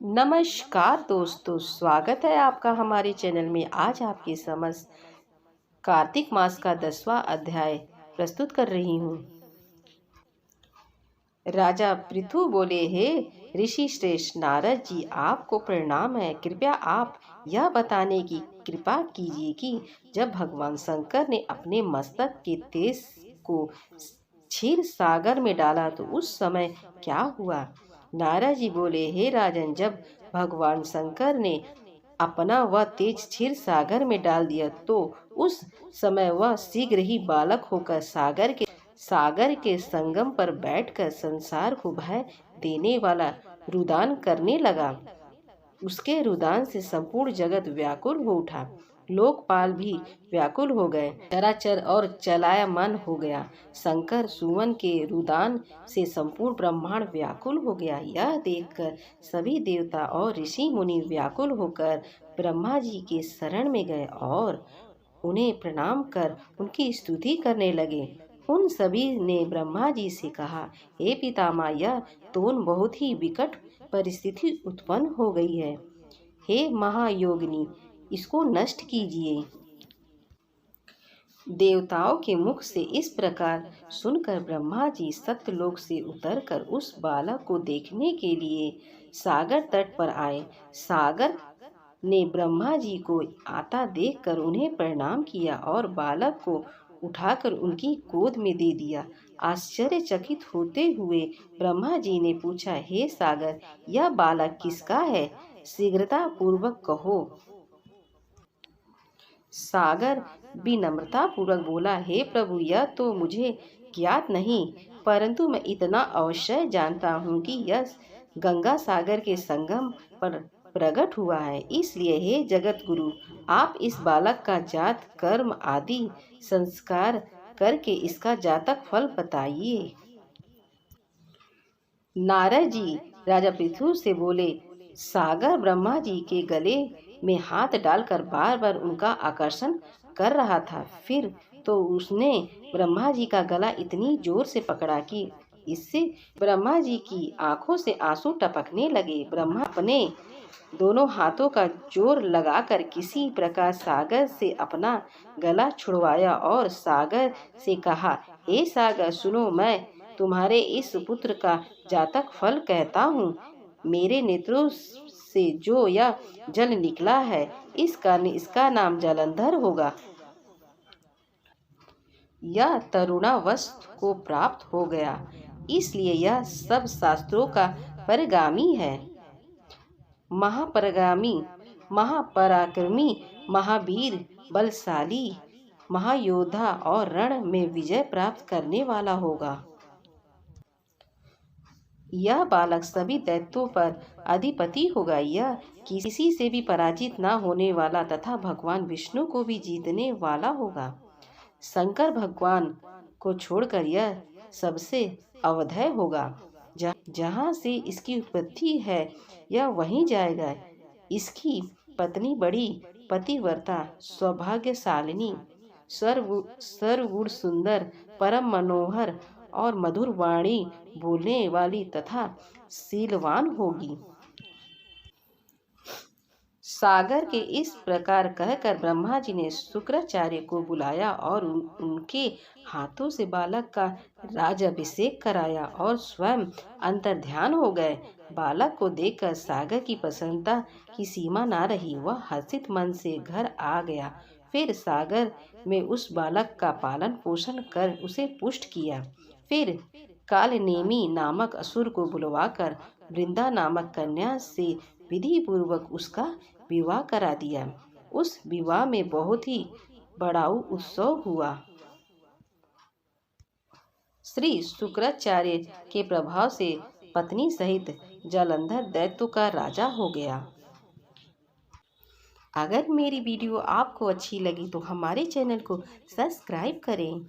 नमस्कार दोस्तों, स्वागत है आपका हमारे चैनल में। आज आपके समक्ष कार्तिक मास का 10वां अध्याय प्रस्तुत कर रही हूँ। राजा पृथु बोले, हे ऋषि श्रेष्ठ नारद जी, आपको प्रणाम है। कृपया आप यह बताने की कृपा कीजिए कि जब भगवान शंकर ने अपने मस्तक के तेज को क्षीर सागर में डाला तो उस समय क्या हुआ। नारद जी बोले, हे राजन, जब भगवान शंकर ने अपना वह तेज क्षीर सागर में डाल दिया तो उस समय वह शीघ्र ही बालक होकर सागर के संगम पर बैठकर संसार को भय देने वाला रुदान करने लगा। उसके रुदान से संपूर्ण जगत व्याकुल हो उठा। लोकपाल भी व्याकुल हो गए, चराचर और चलायमान हो गया। शंकर सुमन के रुदान से संपूर्ण ब्रह्मांड व्याकुल हो गया। यह देखकर सभी देवता और ऋषि मुनि व्याकुल होकर ब्रह्मा जी के शरण में गए और उन्हें प्रणाम कर उनकी स्तुति करने लगे। उन सभी ने ब्रह्मा जी से कहा, हे पितामह, यह तो बहुत ही विकट परिस्थिति उत्पन्न हो गई है। हे महायोगिनी, इसको नष्ट कीजिए। देवताओं के मुख से इस प्रकार सुनकर ब्रह्मा जी सत्यलोक से उतरकर उस बालक को देखने के लिए सागर तट पर आए। सागर ने ब्रह्मा जी को आता देखकर उन्हें प्रणाम किया और बालक को उठाकर उनकी गोद में दे दिया। आश्चर्यचकित होते हुए ब्रह्मा जी ने पूछा, हे सागर, यह बालक किसका है? शीघ्रता पूर्वक कहो। सागर विनम्रता पूर्वक बोला, हे प्रभु, यह तो मुझे ज्ञात नहीं, परंतु मैं इतना अवश्य जानता हूँ कि यह गंगा सागर के संगम पर प्रकट हुआ है। इसलिए हे जगत गुरु, आप इस बालक का जात कर्म आदि संस्कार करके इसका जातक फल बताइए। नारद जी राजा पृथु से बोले, सागर ब्रह्मा जी के गले में हाथ डालकर बार बार उनका आकर्षण कर रहा था। फिर तो उसने ब्रह्मा जी का गला इतनी जोर से पकड़ा कि इससे ब्रह्मा जी की आंखों से आंसू टपकने लगे। ब्रह्मा अपने दोनों हाथों का जोर लगाकर किसी प्रकार सागर से अपना गला छुड़वाया और सागर से कहा, हे सागर, सुनो, मैं तुम्हारे इस पुत्र का जातक फल कहता हूँ। मेरे नेत्रों से जो यह जल निकला है, इसका नाम जलंधर होगा। यह तरुणावस्था को प्राप्त हो गया, इसलिए यह सब शास्त्रों का परगामी है। महापरगामी, महापराक्रमी, महावीर, बलशाली, महायोद्धा और रण में विजय प्राप्त करने वाला होगा। यह बालक सभी दैत्यों पर अधिपति होगा। यह किसी से भी पराजित न होने वाला तथा भगवान विष्णु को भी जीतने वाला होगा। शंकर भगवान को छोड़कर यह सबसे अवधेय होगा। जहाँ से इसकी उत्पत्ति है यह वहीं जाएगा। इसकी पत्नी बड़ी पतिव्रता, सौभाग्यशालिनी, सर्वगुण सुंदर, परम मनोहर और मधुर वाणी बोलने वाली तथा शीलवान होगी। सागर के इस प्रकार कहकर ब्रह्मा जी ने शुक्राचार्य को बुलाया और उनके हाथों से बालक का राजाभिषेक कराया और स्वयं अंतर्ध्यान हो गए। बालक को देखकर सागर की प्रसन्नता की सीमा न रही। वह हर्षित मन से घर आ गया। फिर सागर में उस बालक का पालन पोषण कर उसे पुष्ट किया। फिर कालनेमी नामक असुर को बुलवाकर वृंदा नामक कन्या से विधि पूर्वक उसका विवाह करा दिया। उस विवाह में बहुत ही बड़ाऊ उत्सव हुआ। श्री शुक्राचार्य के प्रभाव से पत्नी सहित जलंधर दैत्यों का राजा हो गया। अगर मेरी वीडियो आपको अच्छी लगी तो हमारे चैनल को सब्सक्राइब करें।